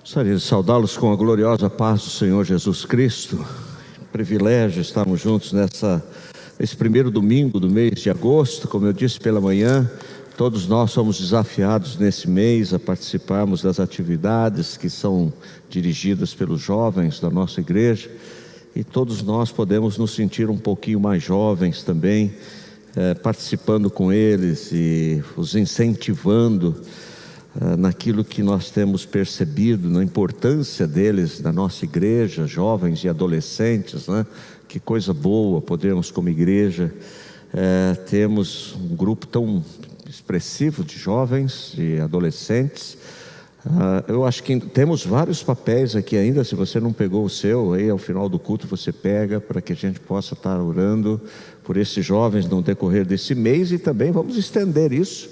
Gostaria de saudá-los com a gloriosa paz do Senhor Jesus Cristo. Privilégio estarmos juntos nesse primeiro domingo do mês de agosto. Como eu disse pela manhã, todos nós somos desafiados nesse mês a participarmos das atividades que são dirigidas pelos jovens da nossa igreja. E todos nós podemos nos sentir um pouquinho mais jovens também, participando com eles e os incentivando naquilo que nós temos percebido, na importância deles na nossa igreja, jovens e adolescentes, né? Que coisa boa podermos como igreja temos um grupo tão expressivo de jovens e adolescentes. Eu acho que temos vários papéis aqui ainda. Se você não pegou o seu, aí ao final do culto você pega, para que a gente possa estar orando por esses jovens no decorrer desse mês, e também vamos estender isso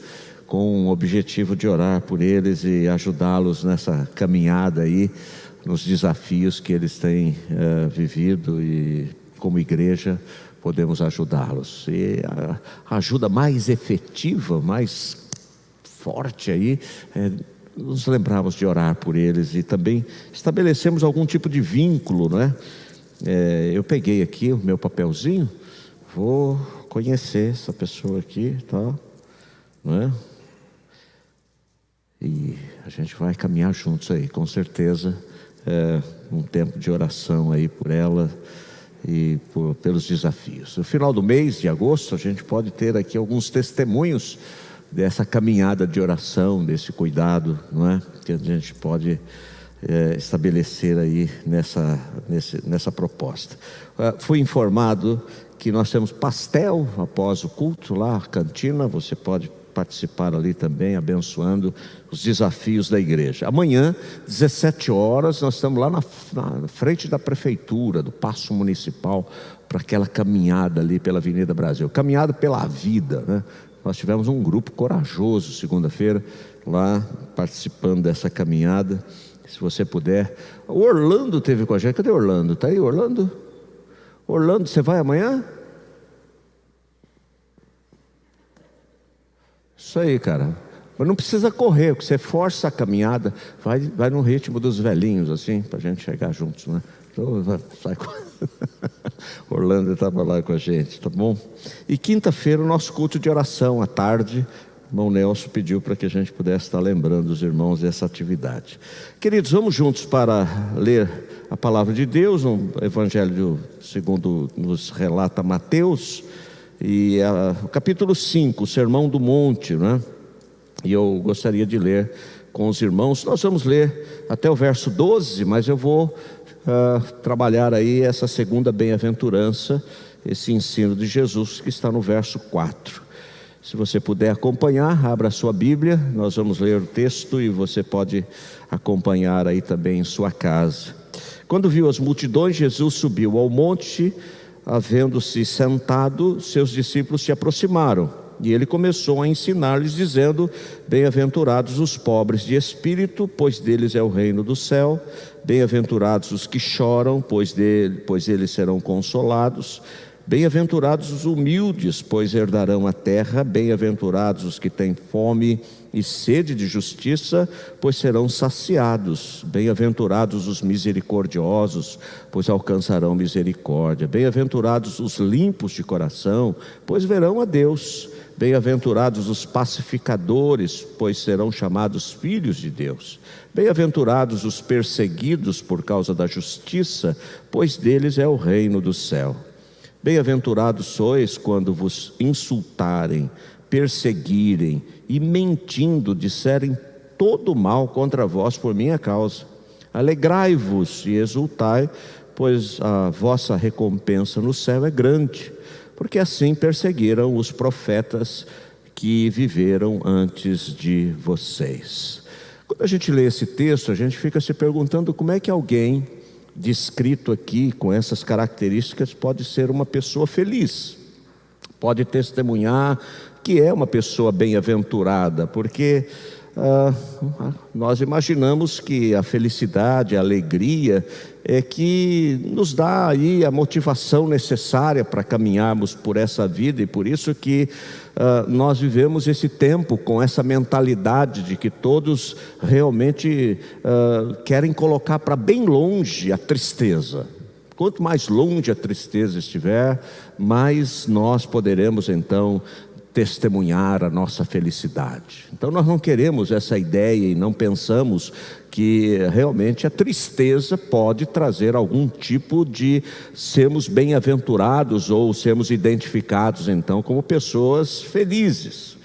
com o objetivo de orar por eles e ajudá-los nessa caminhada aí, nos desafios que eles têm vivido, e como igreja podemos ajudá-los. E a ajuda mais efetiva, mais forte aí, nos lembrarmos de orar por eles e também estabelecemos algum tipo de vínculo, né? Eu peguei aqui o meu papelzinho, vou conhecer essa pessoa aqui, tá? Não é? E a gente vai caminhar juntos aí, com certeza, um tempo de oração aí por ela e pelos desafios. No final do mês de agosto, a gente pode ter aqui alguns testemunhos dessa caminhada de oração, desse cuidado, não é? Que a gente pode estabelecer aí nessa proposta. Fui informado que nós temos pastel após o culto lá, a cantina. Você pode participar ali também, abençoando os desafios da igreja. Amanhã, 17 horas, nós estamos lá na frente da prefeitura, do Paço Municipal, para aquela caminhada ali pela Avenida Brasil, caminhada pela vida, né? Nós tivemos um grupo corajoso segunda-feira lá, participando dessa caminhada. Se você puder. O Orlando esteve com a gente. Cadê o Orlando? Está aí, Orlando? Orlando, você vai amanhã? Isso aí, cara. Mas não precisa correr, porque você força a caminhada, vai no ritmo dos velhinhos, assim, para a gente chegar juntos, né? Então, sai com... Orlando estava lá com a gente, tá bom? E quinta-feira o nosso culto de oração à tarde. O irmão Nelson pediu para que a gente pudesse estar lembrando os irmãos dessa atividade. Queridos, vamos juntos para ler a palavra de Deus, no Evangelho segundo nos relata Mateus, e o capítulo 5, o Sermão do Monte, né? E eu gostaria de ler com os irmãos. Nós vamos ler até o verso 12, mas eu vou trabalhar aí essa segunda bem-aventurança, esse ensino de Jesus que está no verso 4. Se você puder acompanhar, abra a sua Bíblia, nós vamos ler o texto e você pode acompanhar aí também em sua casa. Quando viu as multidões, Jesus subiu ao monte. Havendo-se sentado, seus discípulos se aproximaram, e ele começou a ensinar-lhes, dizendo: bem-aventurados os pobres de espírito, pois deles é o reino do céu. Bem-aventurados os que choram, pois eles serão consolados. Bem-aventurados os humildes, pois herdarão a terra. Bem-aventurados os que têm fome e sede de justiça, pois serão saciados. Bem-aventurados os misericordiosos, pois alcançarão misericórdia. Bem-aventurados os limpos de coração, pois verão a Deus. Bem-aventurados os pacificadores, pois serão chamados filhos de Deus. Bem-aventurados os perseguidos por causa da justiça, pois deles é o reino do céu. Bem-aventurados sois quando vos insultarem, perseguirem e mentindo disserem todo mal contra vós por minha causa. Alegrai-vos e exultai, pois a vossa recompensa no céu é grande, porque assim perseguiram os profetas que viveram antes de vocês. Quando a gente lê esse texto, a gente fica se perguntando como é que alguém descrito aqui com essas características pode ser uma pessoa feliz, pode testemunhar que é uma pessoa bem-aventurada, porque nós imaginamos que a felicidade, a alegria é que nos dá aí a motivação necessária para caminharmos por essa vida, e por isso que nós vivemos esse tempo com essa mentalidade de que todos realmente querem colocar para bem longe a tristeza. Quanto mais longe a tristeza estiver, mais nós poderemos então testemunhar a nossa felicidade. Então nós não queremos essa ideia e não pensamos que realmente a tristeza pode trazer algum tipo de sermos bem-aventurados ou sermos identificados então como pessoas felizes.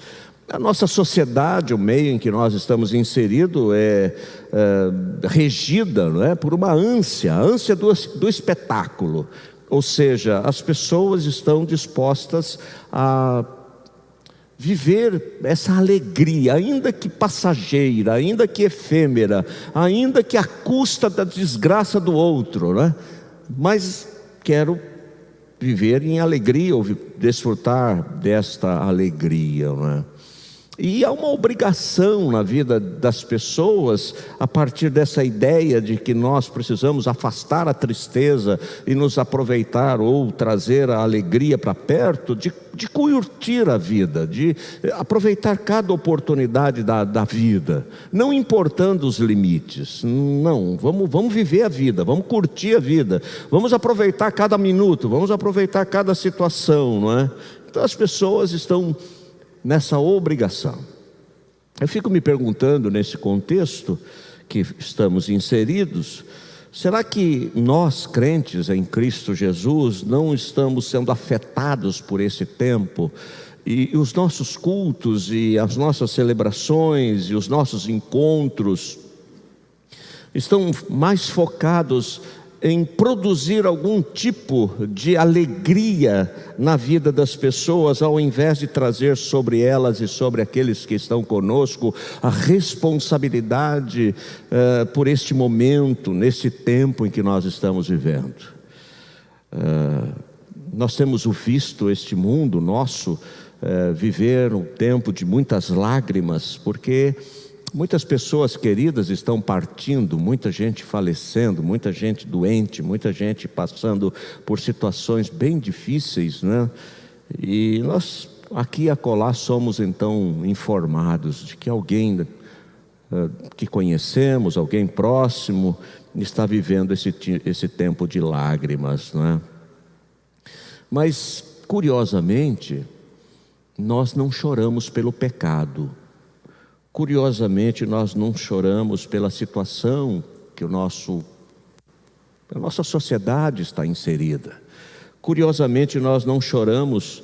A nossa sociedade, o meio em que nós estamos inseridos é regida, não é, por uma ânsia do espetáculo. Ou seja, as pessoas estão dispostas a viver essa alegria, ainda que passageira, ainda que efêmera, ainda que à custa da desgraça do outro, né? Mas quero viver em alegria, ou desfrutar desta alegria, né? E há uma obrigação na vida das pessoas, a partir dessa ideia de que nós precisamos afastar a tristeza e nos aproveitar ou trazer a alegria para perto, de curtir a vida, de aproveitar cada oportunidade da vida, não importando os limites. Não, vamos viver a vida, vamos curtir a vida, vamos aproveitar cada minuto, vamos aproveitar cada situação, não é? Então as pessoas estão nessa obrigação. Eu fico me perguntando, nesse contexto que estamos inseridos, será que nós, crentes em Cristo Jesus, não estamos sendo afetados por esse tempo? E os nossos cultos, e as nossas celebrações, e os nossos encontros estão mais focados em produzir algum tipo de alegria na vida das pessoas, ao invés de trazer sobre elas e sobre aqueles que estão conosco a responsabilidade por este momento, nesse tempo em que nós estamos vivendo. Nós temos visto este mundo nosso viver um tempo de muitas lágrimas, porque muitas pessoas queridas estão partindo, muita gente falecendo, muita gente doente, muita gente passando por situações bem difíceis, né? E nós aqui e acolá somos então informados de que alguém que conhecemos, alguém próximo, está vivendo esse tempo de lágrimas, né? Mas, curiosamente, nós não choramos pelo pecado. Curiosamente, nós não choramos pela situação que a nossa sociedade está inserida. Curiosamente, nós não choramos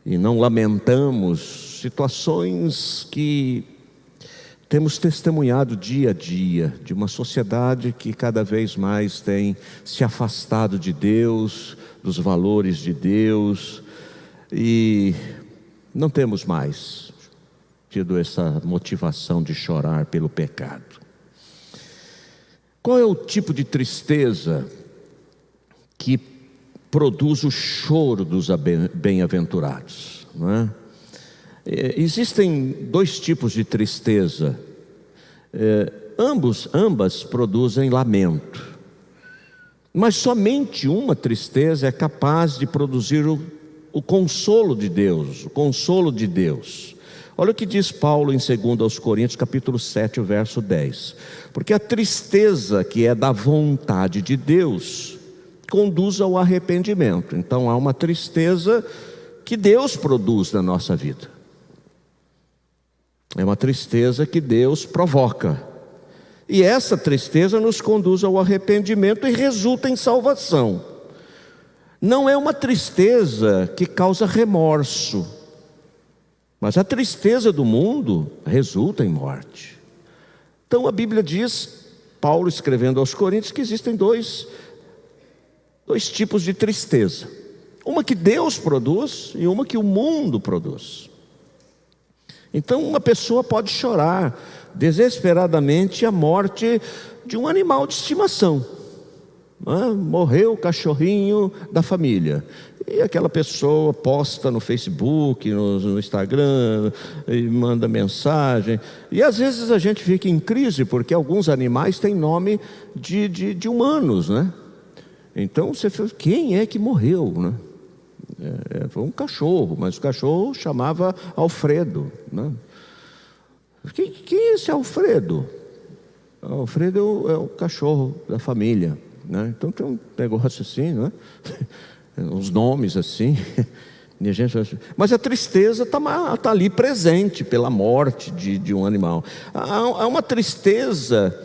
e não lamentamos situações que temos testemunhado dia a dia, de uma sociedade que cada vez mais tem se afastado de Deus, dos valores de Deus, e não temos mais tido essa motivação de chorar pelo pecado. Qual é o tipo de tristeza que produz o choro dos bem-aventurados, não é? Existem dois tipos de tristeza. Ambas produzem lamento, mas somente uma tristeza é capaz de produzir o consolo de Deus, o consolo de Deus. Olha o que diz Paulo em 2 Coríntios, capítulo 7, verso 10. Porque a tristeza que é da vontade de Deus conduz ao arrependimento. Então há uma tristeza que Deus produz na nossa vida. É uma tristeza que Deus provoca. E essa tristeza nos conduz ao arrependimento e resulta em salvação. Não é uma tristeza que causa remorso, mas a tristeza do mundo resulta em morte. Então a Bíblia diz, Paulo escrevendo aos Coríntios, que existem dois tipos de tristeza. Uma que Deus produz e uma que o mundo produz. Então uma pessoa pode chorar desesperadamente a morte de um animal de estimação. Morreu o cachorrinho da família. E aquela pessoa posta no Facebook, no Instagram, e manda mensagem. E às vezes a gente fica em crise, porque alguns animais têm nome de humanos, né? Então você fala, quem é que morreu, né? Foi um cachorro, mas o cachorro chamava Alfredo, né? Quem é esse Alfredo? Alfredo é o cachorro da família, né? Então tem um negócio assim, né? Uns nomes assim. E a gente... Mas a tristeza está ali presente pela morte de um animal. Há uma tristeza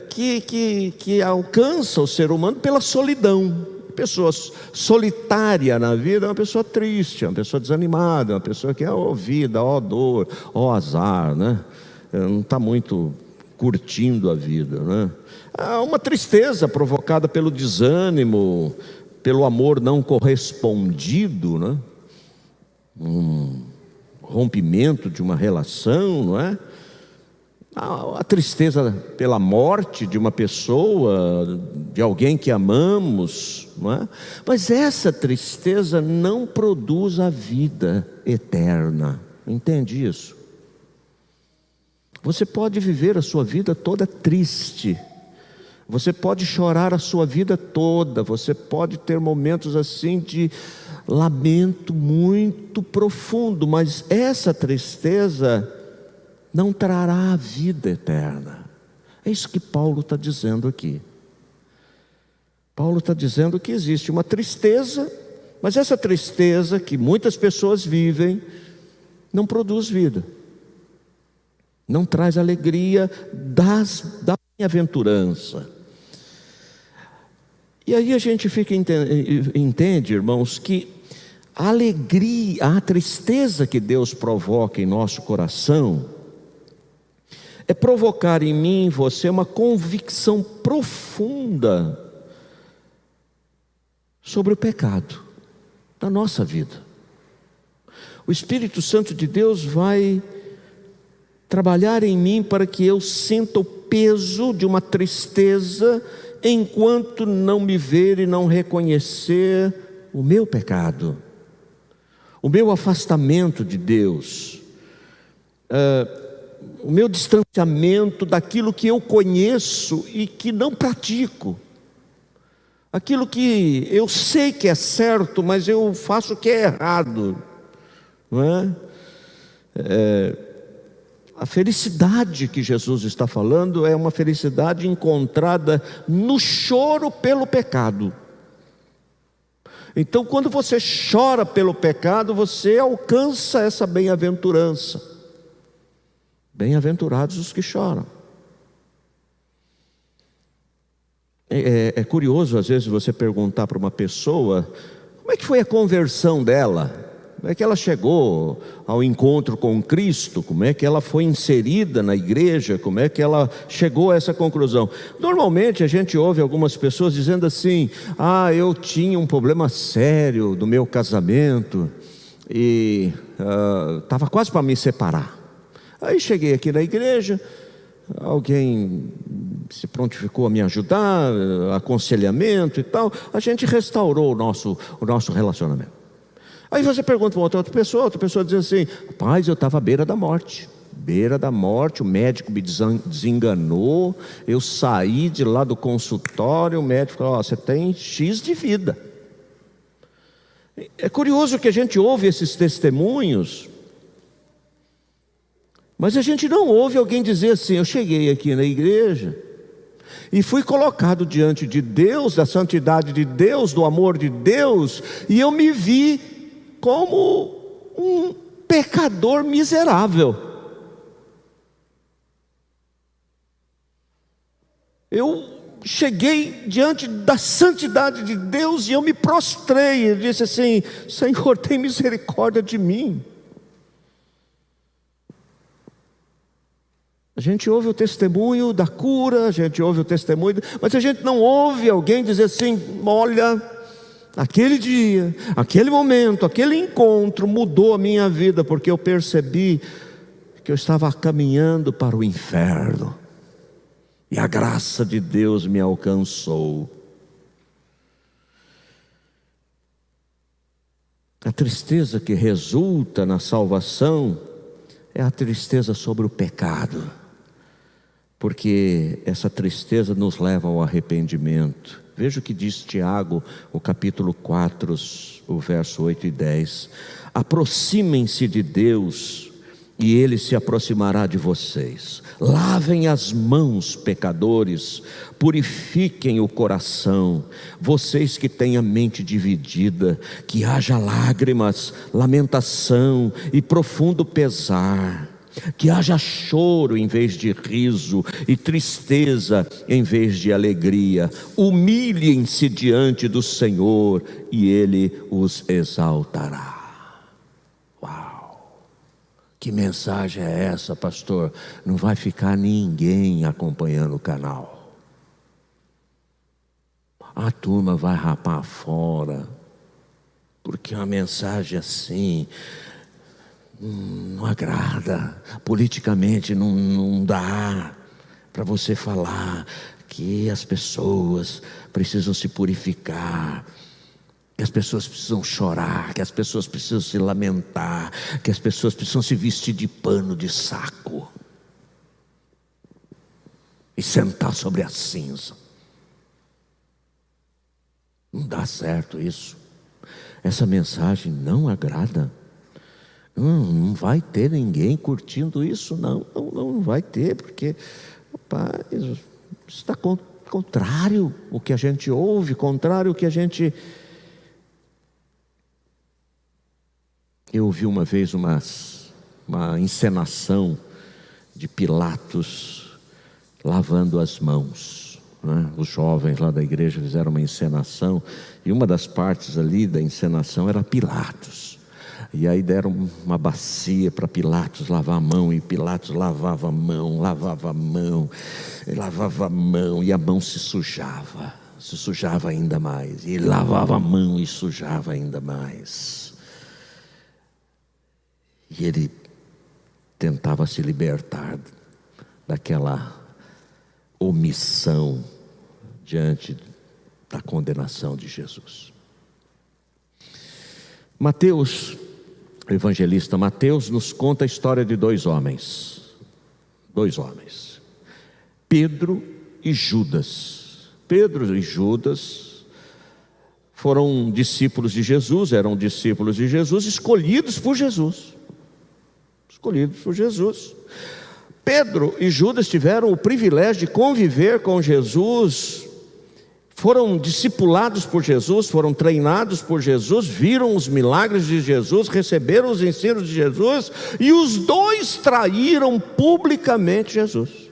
que alcança o ser humano pela solidão. Pessoa solitária na vida é uma pessoa triste, é uma pessoa desanimada, é uma pessoa que vida, dor, azar, né? Não está muito curtindo a vida, né? Há uma tristeza provocada pelo desânimo, pelo amor não correspondido, né? Um rompimento de uma relação, não é? A tristeza pela morte de uma pessoa, de alguém que amamos, não é? Mas essa tristeza não produz a vida eterna, entende isso? Você pode viver a sua vida toda triste, você pode chorar a sua vida toda, você pode ter momentos assim de lamento muito profundo, mas essa tristeza não trará a vida eterna. É isso que Paulo está dizendo aqui. Paulo está dizendo que existe uma tristeza, mas essa tristeza que muitas pessoas vivem não produz vida, não traz alegria da bem-aventurança. E aí a gente entende, irmãos, que a alegria, a tristeza que Deus provoca em nosso coração é provocar em mim e em você uma convicção profunda sobre o pecado da nossa vida. O Espírito Santo de Deus vai trabalhar em mim para que eu sinta o peso de uma tristeza enquanto não me ver e não reconhecer o meu pecado, o meu afastamento de Deus, o meu distanciamento daquilo que eu conheço e que não pratico, aquilo que eu sei que é certo, mas eu faço o que é errado, não é? A felicidade que Jesus está falando é uma felicidade encontrada no choro pelo pecado. Então, quando você chora pelo pecado, você alcança essa bem-aventurança. Bem-aventurados os que choram. É curioso, às vezes, você perguntar para uma pessoa como é que foi a conversão dela, como é que ela chegou ao encontro com Cristo, como é que ela foi inserida na igreja, como é que ela chegou a essa conclusão. Normalmente a gente ouve algumas pessoas dizendo assim: eu tinha um problema sério no meu casamento e estava quase para me separar. Aí cheguei aqui na igreja, alguém se prontificou a me ajudar, aconselhamento e tal, a gente restaurou o nosso relacionamento. Aí você pergunta para outra pessoa diz assim: rapaz, eu estava à beira da morte, o médico me desenganou, eu saí de lá do consultório, o médico falou: você tem X de vida. É curioso que a gente ouve esses testemunhos, mas a gente não ouve alguém dizer assim: eu cheguei aqui na igreja e fui colocado diante de Deus, da santidade de Deus, do amor de Deus, e eu me vi como um pecador miserável. Eu cheguei diante da santidade de Deus e eu me prostrei e disse assim: Senhor, tem misericórdia de mim. A gente ouve o testemunho da cura, a gente ouve o testemunho, mas a gente não ouve alguém dizer assim: olha, aquele dia, aquele momento, aquele encontro mudou a minha vida, porque eu percebi que eu estava caminhando para o inferno e a graça de Deus me alcançou. tristeza que resulta na salvação é a tristeza sobre o pecado, porque essa tristeza nos leva ao arrependimento. Veja o que diz Tiago, o capítulo 4, o verso 8 e 10. Aproximem-se de Deus e Ele se aproximará de vocês. Lavem as mãos, pecadores, purifiquem o coração, vocês que têm a mente dividida, que haja lágrimas, lamentação e profundo pesar, que haja choro em vez de riso e tristeza em vez de alegria. Humilhem-se diante do Senhor e Ele os exaltará. Uau! Que mensagem é essa, pastor? Não vai ficar ninguém acompanhando o canal. A turma vai rapar fora, porque uma mensagem assim não agrada, politicamente não dá para você falar que as pessoas precisam se purificar, que as pessoas precisam chorar, que as pessoas precisam se lamentar, que as pessoas precisam se vestir de pano de saco e sentar sobre a cinza. Não dá certo isso. Essa mensagem não agrada. Não vai ter ninguém curtindo isso, não vai ter, porque rapaz, está contrário o que a gente ouve, contrário o que a gente... Eu ouvi uma vez uma encenação de Pilatos lavando as mãos, né? Os jovens lá da igreja fizeram uma encenação, e uma das partes ali da encenação era Pilatos. E aí deram uma bacia para Pilatos lavar a mão, e Pilatos lavava a mão, e a mão se sujava ainda mais, e ele lavava a mão e sujava ainda mais. E ele tentava se libertar daquela omissão diante da condenação de Jesus. Mateus, o evangelista Mateus, nos conta a história de dois homens, Pedro e Judas. Pedro e Judas foram discípulos de Jesus, eram discípulos de Jesus, escolhidos por Jesus. Pedro e Judas tiveram o privilégio de conviver com Jesus, foram discipulados por Jesus, foram treinados por Jesus, viram os milagres de Jesus, receberam os ensinos de Jesus, e os dois traíram publicamente Jesus.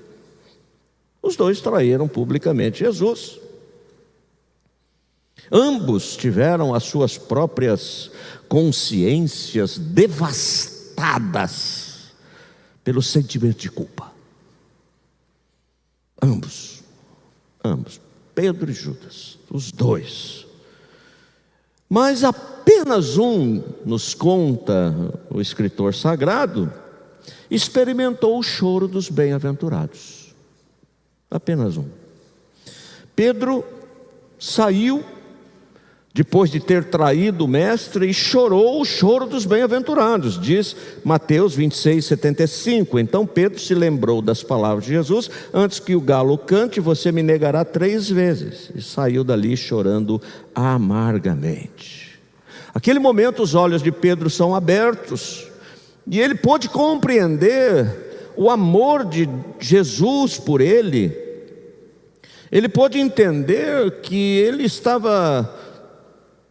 Ambos tiveram as suas próprias consciências devastadas pelo sentimento de culpa. Ambos, Pedro e Judas, os dois. Mas apenas um, nos conta o escritor sagrado, experimentou o choro dos bem-aventurados. Apenas um. Pedro saiu depois de ter traído o mestre e chorou o choro dos bem-aventurados, diz Mateus 26:75. Então Pedro se lembrou das palavras de Jesus: antes que o galo cante, você me negará 3 vezes. E saiu dali chorando amargamente. Naquele momento os olhos de Pedro são abertos, e ele pôde compreender o amor de Jesus por ele. Ele pôde entender que ele estava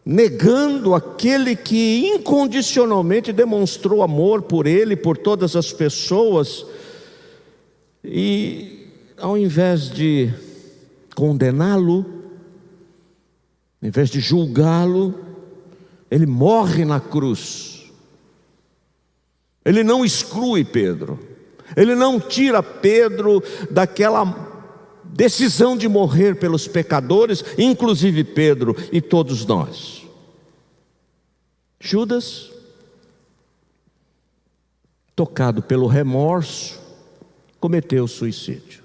negando aquele que incondicionalmente demonstrou amor por ele, por todas as pessoas. E ao invés de condená-lo, ao invés de julgá-lo, ele morre na cruz. Ele não exclui Pedro, ele não tira Pedro daquela decisão de morrer pelos pecadores, inclusive Pedro e todos nós. Judas, tocado pelo remorso, cometeu suicídio.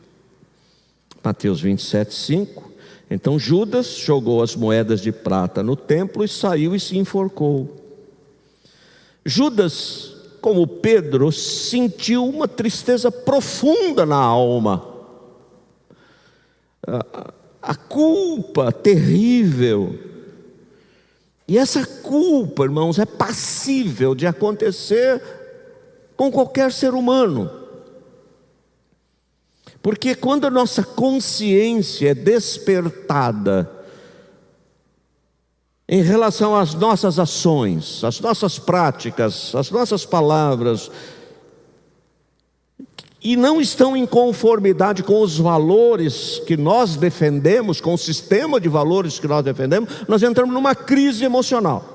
Mateus 27:5. Então Judas jogou as moedas de prata no templo e saiu e se enforcou. Judas, como Pedro, sentiu uma tristeza profunda na alma. A culpa terrível. E essa culpa, irmãos, é passível de acontecer com qualquer ser humano. Porque quando a nossa consciência é despertada em relação às nossas ações, às nossas práticas, às nossas palavras, e não estão em conformidade com os valores que nós defendemos, com o sistema de valores que nós defendemos, nós entramos numa crise emocional.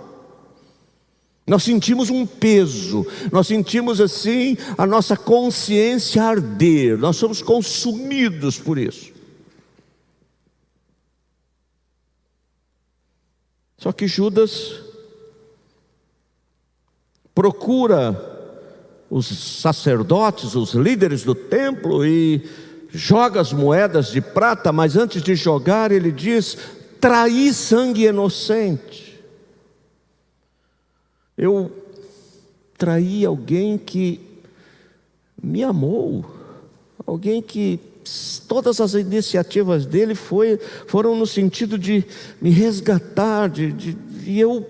Nós sentimos um peso, nós sentimos assim a nossa consciência arder, nós somos consumidos por isso. Só que Judas procura os sacerdotes, os líderes do templo e joga as moedas de prata, mas antes de jogar ele diz: traí sangue inocente. Eu traí alguém que me amou, alguém que todas as iniciativas dele foram no sentido de me resgatar, e eu,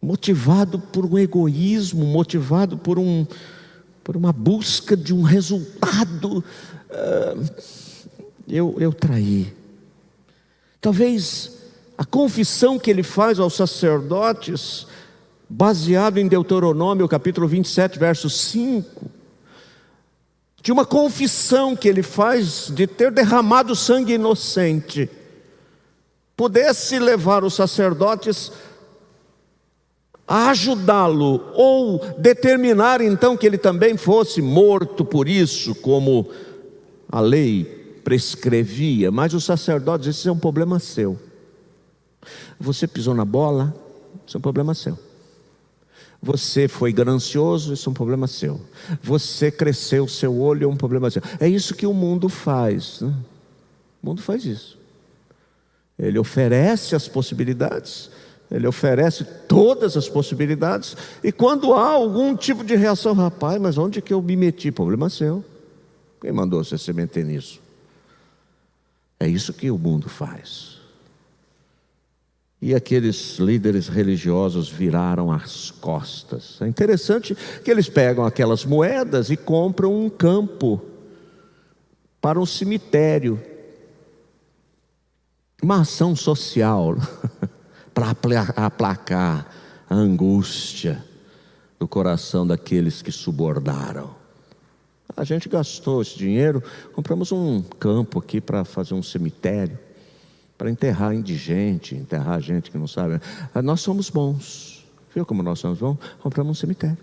motivado por um egoísmo, motivado por uma busca de um resultado, eu traí. Talvez a confissão que ele faz aos sacerdotes, baseado em Deuteronômio capítulo 27, verso 5, de uma confissão que ele faz de ter derramado sangue inocente, pudesse levar os sacerdotes a ajudá-lo, ou determinar então que ele também fosse morto por isso, como a lei prescrevia. Mas os sacerdotes disseram: isso é um problema seu. Você pisou na bola, isso é um problema seu. Você foi ganancioso, isso é um problema seu. Você cresceu o seu olho, é um problema seu. É isso que o mundo faz, né? O mundo faz isso. Ele oferece as possibilidades, ele oferece todas as possibilidades, e quando há algum tipo de reação: rapaz, mas onde que eu me meti? Problema seu. Quem mandou você se meter nisso? É isso que o mundo faz. E aqueles líderes religiosos viraram as costas. É interessante que eles pegam aquelas moedas e compram um campo para um cemitério. Uma ação social para aplacar a angústia do coração daqueles que subornaram. A gente gastou esse dinheiro, compramos um campo aqui para fazer um cemitério, para enterrar indigente, enterrar gente que não sabe. Nós somos bons. Viu como nós somos bons? Compramos um cemitério.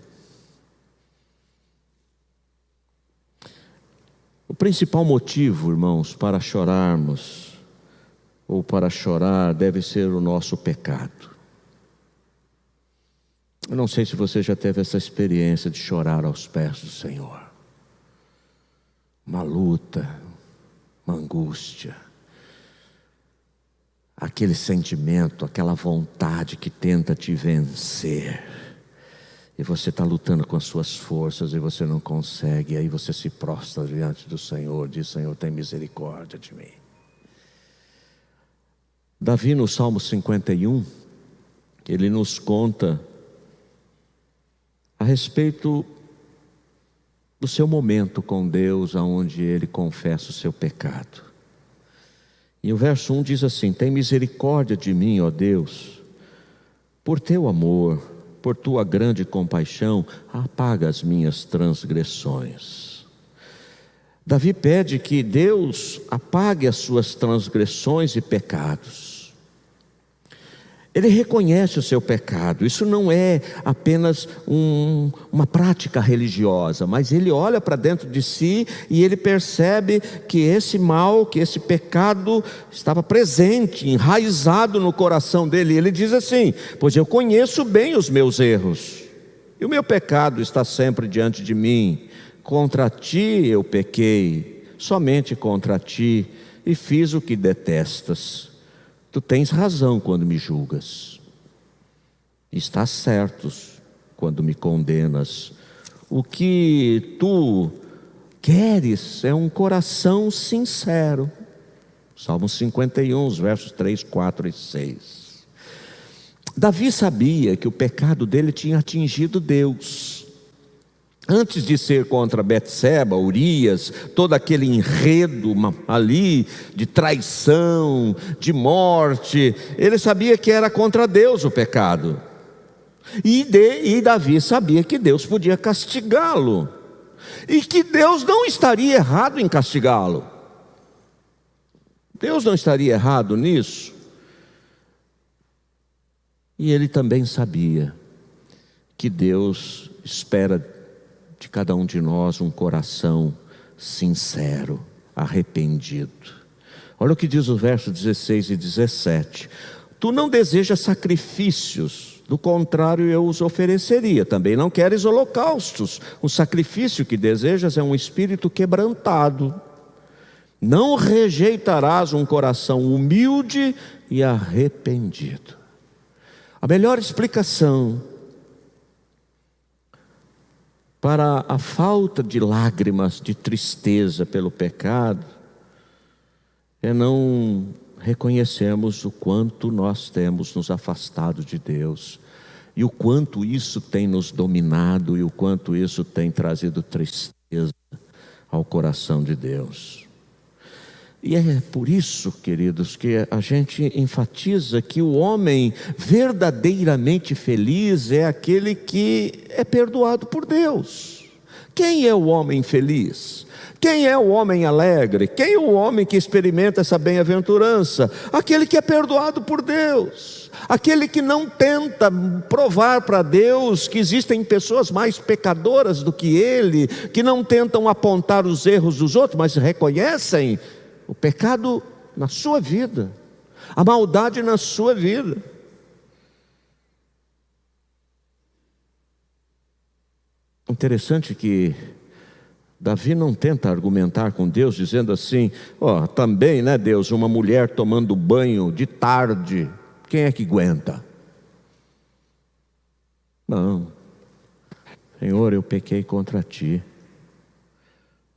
O principal motivo, irmãos, para chorarmos, ou para chorar, deve ser o nosso pecado. Eu não sei se você já teve essa experiência de chorar aos pés do Senhor. Uma luta, uma angústia, aquele sentimento, aquela vontade que tenta te vencer, e você está lutando com as suas forças e você não consegue, e aí você se prostra diante do Senhor, diz: Senhor, tem misericórdia de mim. Davi, no Salmo 51, ele nos conta a respeito do seu momento com Deus, aonde ele confessa o seu pecado. E o verso 1 diz assim: tem misericórdia de mim, ó Deus, por teu amor, por tua grande compaixão, apaga as minhas transgressões. Davi pede que Deus apague as suas transgressões e pecados. Ele reconhece o seu pecado. Isso não é apenas uma prática religiosa, mas ele olha para dentro de si e ele percebe que esse mal, que esse pecado estava presente, enraizado no coração dele. Ele diz assim: pois eu conheço bem os meus erros, e o meu pecado está sempre diante de mim. Contra ti eu pequei, somente contra ti, e fiz o que detestas. Tu tens razão quando me julgas. Estás certos quando me condenas. O que tu queres é um coração sincero. Salmo 51, os versos 3, 4 e 6. Davi sabia que o pecado dele tinha atingido Deus. Antes de ser contra Betseba, Urias, todo aquele enredo ali de traição, de morte, ele sabia que era contra Deus o pecado. E Davi sabia que Deus podia castigá-lo, e que Deus não estaria errado em castigá-lo. Deus não estaria errado nisso. E ele também sabia que Deus espera de cada um de nós um coração sincero, arrependido. Olha o que diz o verso 16 e 17. Tu não desejas sacrifícios, do contrário eu os ofereceria. Também não queres holocaustos. O sacrifício que desejas é um espírito quebrantado. Não rejeitarás um coração humilde e arrependido. A melhor explicação para a falta de lágrimas, de tristeza pelo pecado, é não reconhecermos o quanto nós temos nos afastado de Deus, e o quanto isso tem nos dominado, e o quanto isso tem trazido tristeza ao coração de Deus. E é por isso, queridos, que a gente enfatiza que o homem verdadeiramente feliz é aquele que é perdoado por Deus. Quem é o homem feliz? Quem é o homem alegre? Quem é o homem que experimenta essa bem-aventurança? Aquele que é perdoado por Deus. Aquele que não tenta provar para Deus que existem pessoas mais pecadoras do que ele, que não tentam apontar os erros dos outros, mas reconhecem o pecado na sua vida, a maldade na sua vida. Interessante que Davi não tenta argumentar com Deus dizendo assim: também, né, Deus, uma mulher tomando banho de tarde, quem é que aguenta? Não, Senhor, eu pequei contra ti.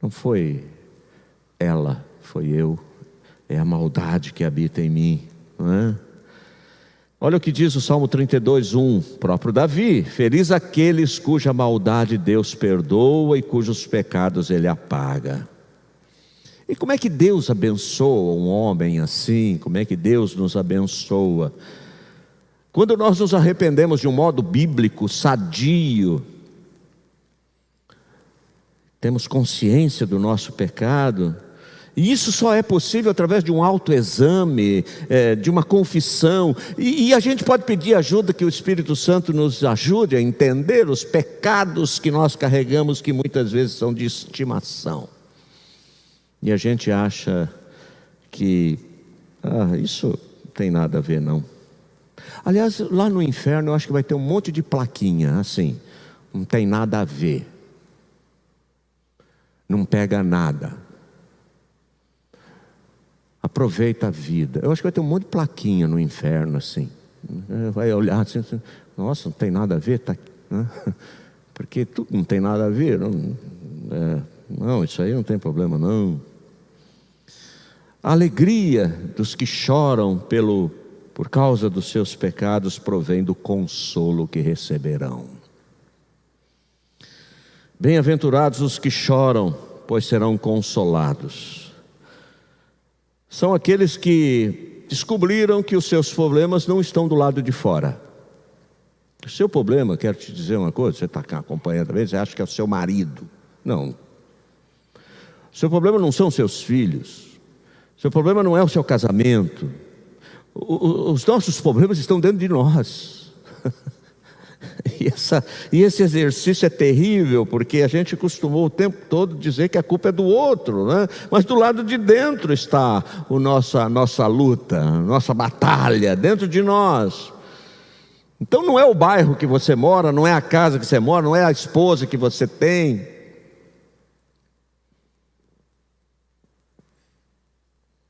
Não foi ela, foi eu, é a maldade que habita em mim, não é? Olha o que diz o Salmo 32, 1, próprio Davi: feliz aqueles cuja maldade Deus perdoa e cujos pecados Ele apaga. E como é que Deus abençoa um homem assim? Como é que Deus nos abençoa? Quando nós nos arrependemos de um modo bíblico, sadio, temos consciência do nosso pecado. E isso só é possível através de um autoexame, de uma confissão. E a gente pode pedir ajuda, que o Espírito Santo nos ajude a entender os pecados que nós carregamos, que muitas vezes são de estimação. E a gente acha que isso não tem nada a ver, não. Aliás, lá no inferno eu acho que vai ter um monte de plaquinha assim: não tem nada a ver, não pega nada, aproveita a vida. Eu acho que vai ter um monte de plaquinha no inferno assim. Vai olhar assim, nossa, não tem nada a ver, tá aqui, né? Porque tudo não tem nada a ver. Não, isso aí não tem problema não. A alegria dos que choram por causa dos seus pecados provém do consolo que receberão. Bem-aventurados os que choram, pois serão consolados. São aqueles que descobriram que os seus problemas não estão do lado de fora. O seu problema, quero te dizer uma coisa, você está acompanhando também, você acha que é o seu marido. Não. O seu problema não são os seus filhos. O seu problema não é o seu casamento. Os nossos problemas estão dentro de nós. E esse exercício é terrível, porque a gente costumou o tempo todo dizer que a culpa é do outro, né? Mas do lado de dentro está a nossa luta, a nossa batalha, dentro de nós. Então não é o bairro que você mora, não é a casa que você mora, não é a esposa que você tem.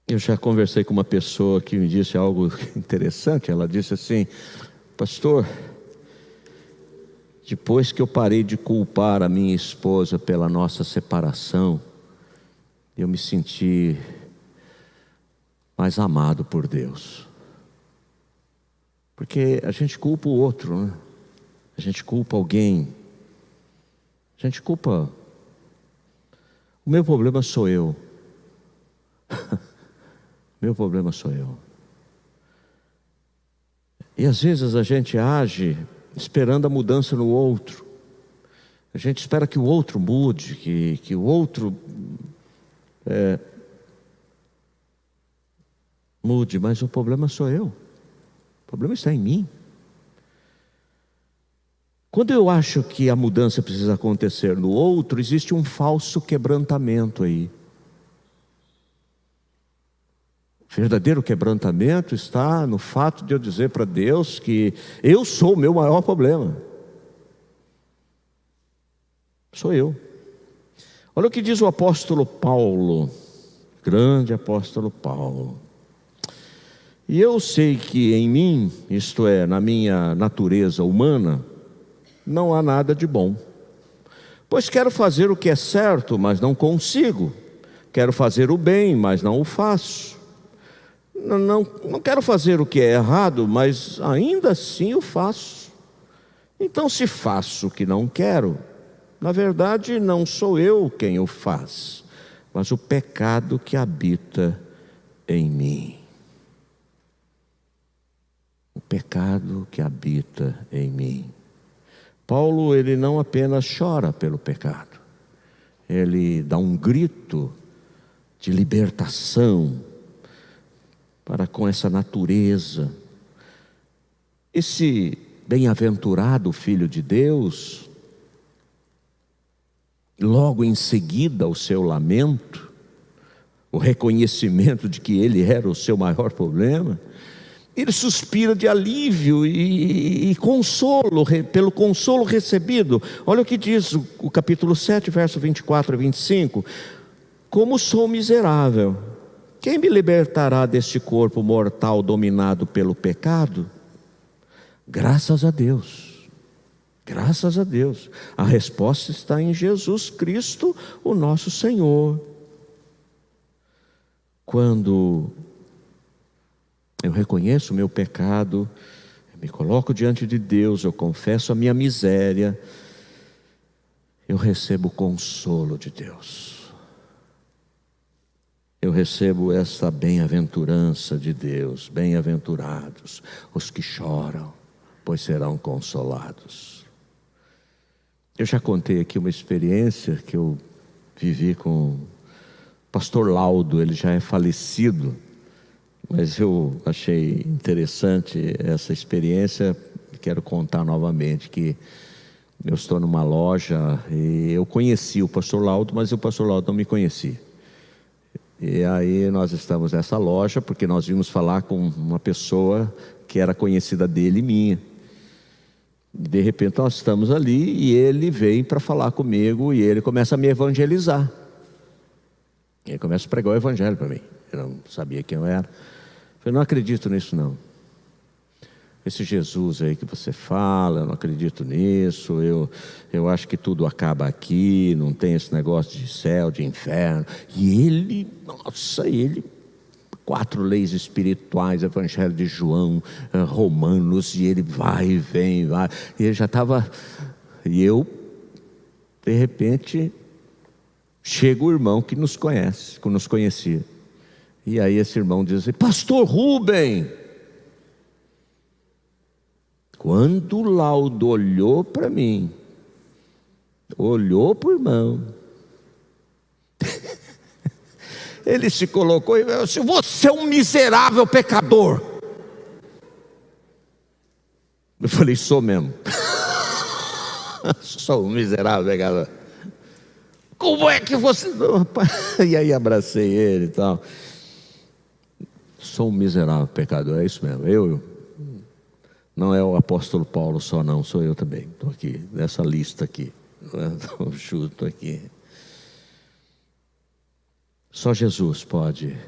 Eu já conversei com uma pessoa que me disse algo interessante. Ela disse assim: pastor, depois que eu parei de culpar a minha esposa pela nossa separação, eu me senti mais amado por Deus. Porque a gente culpa o outro, né? A gente culpa alguém. A gente culpa. O meu problema sou eu. Meu problema sou eu. E às vezes a gente age esperando a mudança no outro. A gente espera que o outro mude, que o outro mude, mas o problema sou eu. O problema está em mim. Quando eu acho que a mudança precisa acontecer no outro, existe um falso quebrantamento aí. O verdadeiro quebrantamento está no fato de eu dizer para Deus que eu sou o meu maior problema. Sou eu. Olha o que diz o apóstolo Paulo, grande apóstolo Paulo. E eu sei que em mim, isto é, na minha natureza humana, não há nada de bom. Pois quero fazer o que é certo, mas não consigo. Quero fazer o bem, mas não o faço. Não quero fazer o que é errado, mas ainda assim o faço. Então, se faço o que não quero, na verdade não sou eu quem o faz, mas o pecado que habita em mim. O pecado que habita em mim. Paulo, ele não apenas chora pelo pecado, ele dá um grito de libertação para com essa natureza. Esse bem-aventurado Filho de Deus, logo em seguida ao seu lamento, o reconhecimento de que ele era o seu maior problema, ele suspira de alívio e consolo, pelo consolo recebido. Olha o que diz o capítulo 7, verso 24 a 25. Como sou miserável, quem me libertará deste corpo mortal dominado pelo pecado? Graças a Deus, graças a Deus. A resposta está em Jesus Cristo, o nosso Senhor. Quando eu reconheço o meu pecado, eu me coloco diante de Deus, eu confesso a minha miséria, eu recebo o consolo de Deus. Eu recebo essa bem-aventurança de Deus. Bem-aventurados os que choram, pois serão consolados. Eu já contei aqui uma experiência que eu vivi com o pastor Laudo. Ele já é falecido, mas eu achei interessante essa experiência. Quero contar novamente que eu estou numa loja e eu conheci o pastor Laudo, mas o pastor Laudo não me conhecia. E aí nós estamos nessa loja porque nós vimos falar com uma pessoa que era conhecida dele e minha. De repente nós estamos ali e ele vem para falar comigo e ele começa a me evangelizar. Ele começa a pregar o evangelho para mim. Eu não sabia quem eu era. Eu falei, não acredito nisso não. Esse Jesus aí que você fala, eu não acredito nisso, eu acho que tudo acaba aqui, não tem esse negócio de céu, de inferno. E ele, nossa, 4 leis espirituais, Evangelho de João, Romanos, e ele vai e vem, vai. E ele já estava, e eu, de repente, chega o irmão que nos conhece, que nos conhecia. E aí esse irmão diz assim, pastor Rubem. Quando o Laudo olhou para mim, olhou para o irmão, ele se colocou e disse, você é um miserável pecador. Eu falei, sou mesmo. Sou um miserável pecador. Como é que você... E aí abracei ele e tal. Sou um miserável pecador, é isso mesmo. Não é o apóstolo Paulo só não, sou eu também. Estou aqui, nessa lista aqui. Estou junto aqui. Só Jesus pode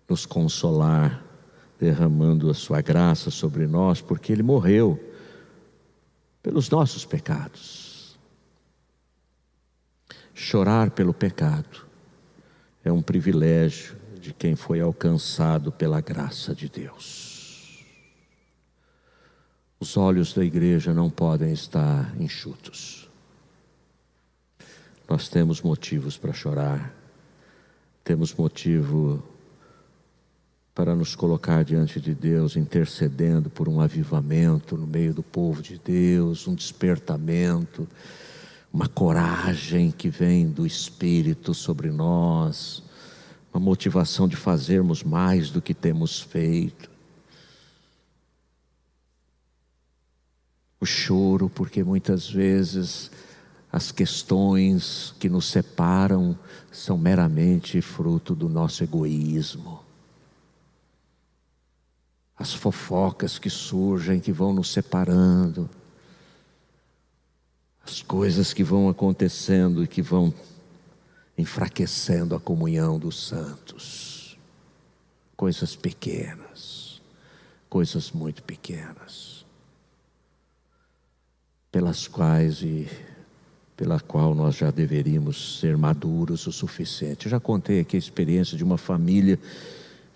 nos consolar, derramando a sua graça sobre nós, porque Ele morreu pelos nossos pecados. Chorar pelo pecado é um privilégio de quem foi alcançado pela graça de Deus. Os olhos da igreja não podem estar enxutos. Nós temos motivos para chorar, temos motivo para nos colocar diante de Deus, intercedendo por um avivamento no meio do povo de Deus, um despertamento, uma coragem que vem do Espírito sobre nós, uma motivação de fazermos mais do que temos feito. O choro, porque muitas vezes as questões que nos separam são meramente fruto do nosso egoísmo. As fofocas que surgem, que vão nos separando, as coisas que vão acontecendo e que vão enfraquecendo a comunhão dos santos. Coisas pequenas, coisas muito pequenas, pelas quais pela qual nós já deveríamos ser maduros o suficiente. Eu já contei aqui a experiência de uma família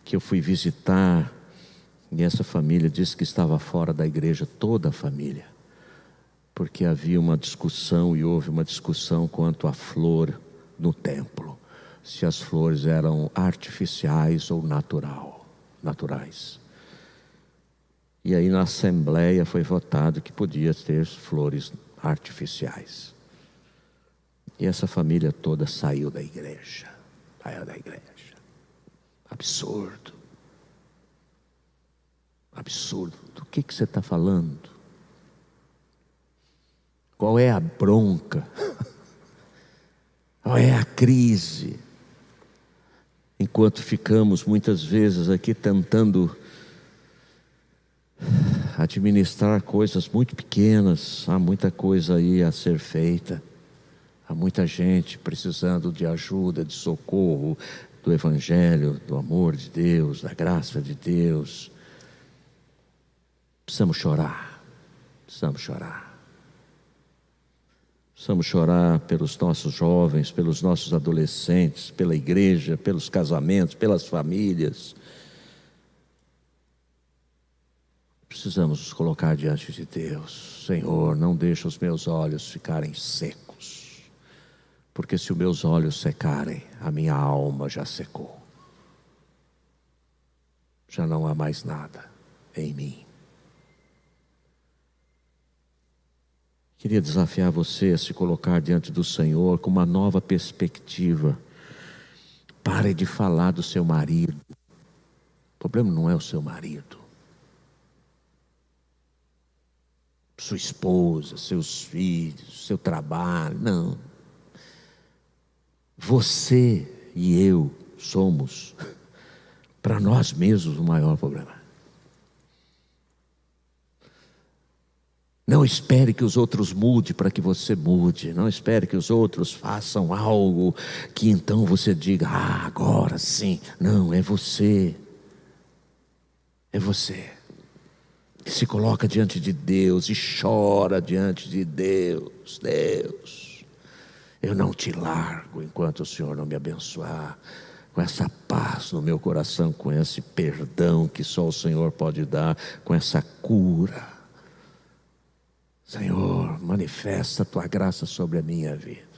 que eu fui visitar, e essa família disse que estava fora da igreja, toda a família, porque havia uma discussão, e houve uma discussão quanto à flor no templo, se as flores eram artificiais ou naturais. E aí na assembleia foi votado que podia ter flores artificiais. E essa família toda saiu da igreja. Absurdo. Absurdo. Do que você está falando? Qual é a bronca? Qual é a crise? Enquanto ficamos muitas vezes aqui tentando administrar coisas muito pequenas, há muita coisa aí a ser feita, há muita gente precisando de ajuda, de socorro, do Evangelho, do amor de Deus, da graça de Deus. Precisamos chorar, precisamos chorar pelos nossos jovens, pelos nossos adolescentes, pela igreja, pelos casamentos, pelas famílias. Precisamos nos colocar diante de Deus. Senhor, não deixa os meus olhos ficarem secos, porque se os meus olhos secarem, a minha alma já secou. Já não há mais nada em mim. Queria desafiar você a se colocar diante do Senhor com uma nova perspectiva. Pare de falar do seu marido. O problema não é o seu marido, sua esposa, seus filhos, seu trabalho, não. Você e eu somos, para nós mesmos, o maior problema. Não espere que os outros mudem para que você mude. Não espere que os outros façam algo que então você diga, agora sim. Não, é você. É você que se coloca diante de Deus e chora diante de Deus. Deus, eu não te largo enquanto o Senhor não me abençoar. Com essa paz no meu coração, com esse perdão que só o Senhor pode dar, com essa cura. Senhor, manifesta a tua graça sobre a minha vida.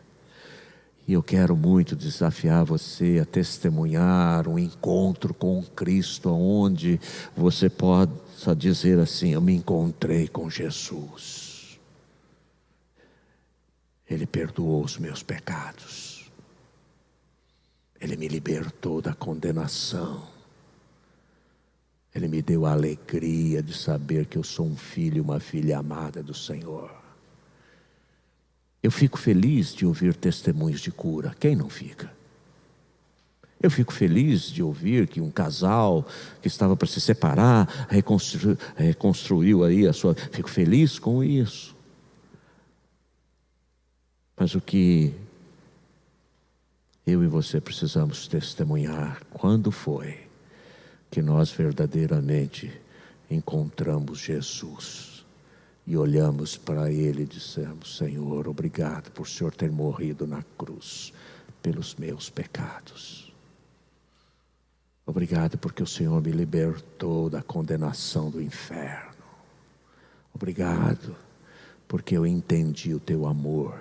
E eu quero muito desafiar você a testemunhar um encontro com Cristo, onde você possa dizer assim, eu me encontrei com Jesus. Ele perdoou os meus pecados. Ele me libertou da condenação. Ele me deu a alegria de saber que eu sou um filho e uma filha amada do Senhor. Eu fico feliz de ouvir testemunhos de cura. Quem não fica? Eu fico feliz de ouvir que um casal que estava para se separar reconstruiu aí a sua... Fico feliz com isso. Mas o que eu e você precisamos testemunhar, quando foi que nós verdadeiramente encontramos Jesus, e olhamos para Ele e dissemos: Senhor, obrigado por o Senhor ter morrido na cruz pelos meus pecados. Obrigado porque o Senhor me libertou da condenação do inferno. Obrigado porque eu entendi o teu amor,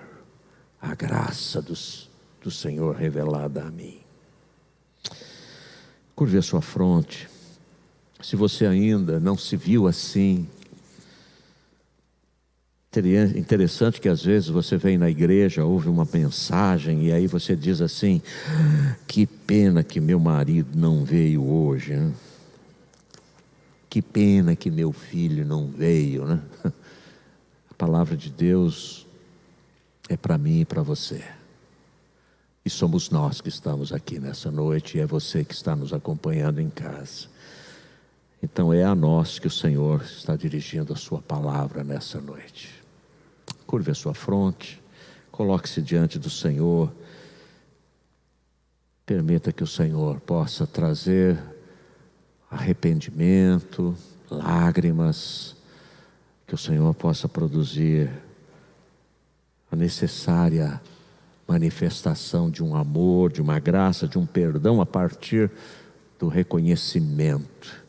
a graça do Senhor revelada a mim. Curve a sua fronte. Se você ainda não se viu assim, interessante que às vezes você vem na igreja, ouve uma mensagem e aí você diz assim: que pena que meu marido não veio hoje, né? Que pena que meu filho não veio, né? A palavra de Deus é para mim e para você. E somos nós que estamos aqui nessa noite, e é você que está nos acompanhando em casa. Então é a nós que o Senhor está dirigindo a sua palavra nessa noite. Curve a sua fronte, coloque-se diante do Senhor. Permita que o Senhor possa trazer arrependimento, lágrimas, que o Senhor possa produzir a necessária manifestação de um amor, de uma graça, de um perdão a partir do reconhecimento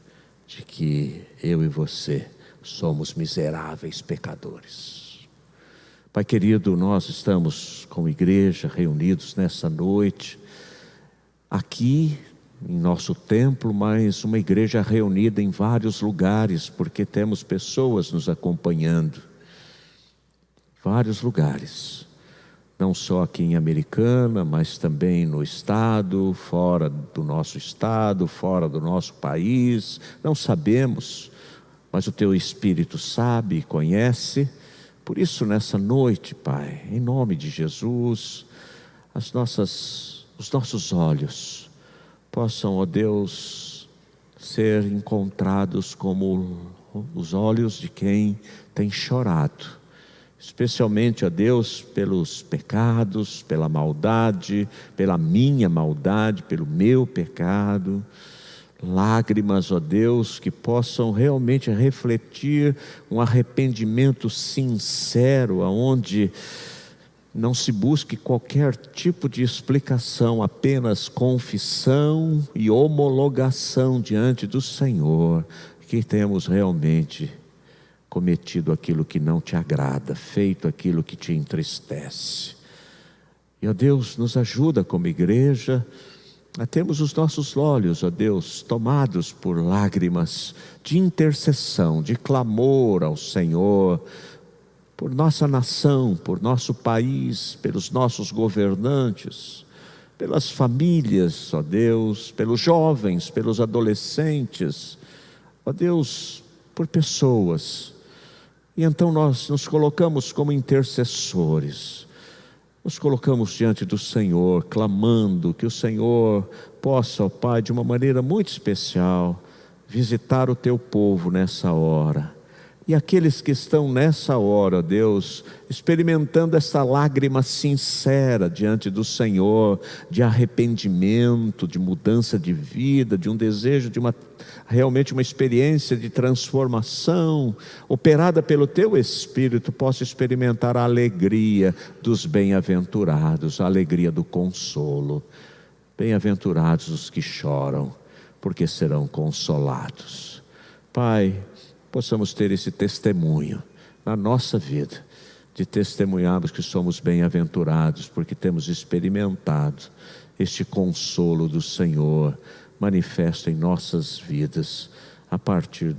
de que eu e você somos miseráveis pecadores. Pai querido, nós estamos como igreja reunidos nessa noite, aqui em nosso templo, mas uma igreja reunida em vários lugares, porque temos pessoas nos acompanhando. Vários lugares, não só aqui em Americana, mas também no estado, fora do nosso estado, fora do nosso país. Não sabemos, mas o Teu Espírito sabe e conhece. Por isso, nessa noite, Pai, em nome de Jesus, os nossos olhos possam, ó Deus, ser encontrados como os olhos de quem tem chorado, especialmente, ó Deus, pelos pecados, pela maldade, pela minha maldade, pelo meu pecado. Lágrimas, ó Deus, que possam realmente refletir um arrependimento sincero, aonde não se busque qualquer tipo de explicação, apenas confissão e homologação diante do Senhor, que temos realmente cometido aquilo que não te agrada, feito aquilo que te entristece. E, ó Deus, nos ajuda como igreja a termos os nossos olhos, ó Deus, tomados por lágrimas de intercessão, de clamor ao Senhor, por nossa nação, por nosso país, pelos nossos governantes, pelas famílias, ó Deus, pelos jovens, pelos adolescentes, ó Deus, por pessoas. E então nós nos colocamos como intercessores, nos colocamos diante do Senhor, clamando que o Senhor possa, ó Pai, de uma maneira muito especial, visitar o Teu povo nessa hora. E aqueles que estão nessa hora, Deus, experimentando essa lágrima sincera diante do Senhor, de arrependimento, de mudança de vida, de um desejo de realmente uma experiência de transformação, operada pelo Teu Espírito, possa experimentar a alegria dos bem-aventurados, a alegria do consolo. Bem-aventurados os que choram, porque serão consolados. Pai, possamos ter esse testemunho na nossa vida, de testemunharmos que somos bem-aventurados, porque temos experimentado este consolo do Senhor, manifesto em nossas vidas, a partir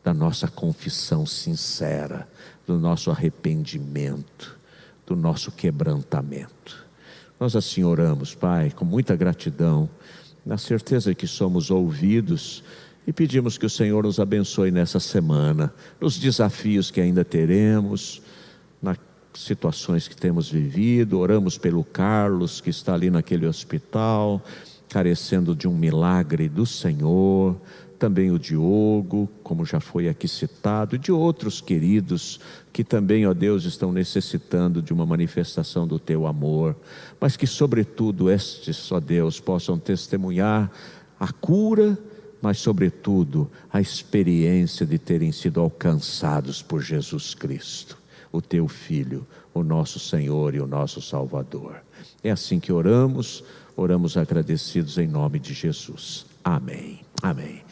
da nossa confissão sincera, do nosso arrependimento, do nosso quebrantamento. Nós assim oramos, Pai, com muita gratidão, na certeza que somos ouvidos, e pedimos que o Senhor nos abençoe nessa semana, nos desafios que ainda teremos, nas situações que temos vivido. Oramos pelo Carlos, que está ali naquele hospital, carecendo de um milagre do Senhor. Também o Diogo, como já foi aqui citado, e de outros queridos que também, ó Deus, estão necessitando de uma manifestação do Teu amor, mas que sobretudo estes, ó Deus, possam testemunhar a cura mas sobretudo a experiência de terem sido alcançados por Jesus Cristo, o teu Filho, o nosso Senhor e o nosso Salvador. É assim que oramos agradecidos em nome de Jesus. Amém. Amém.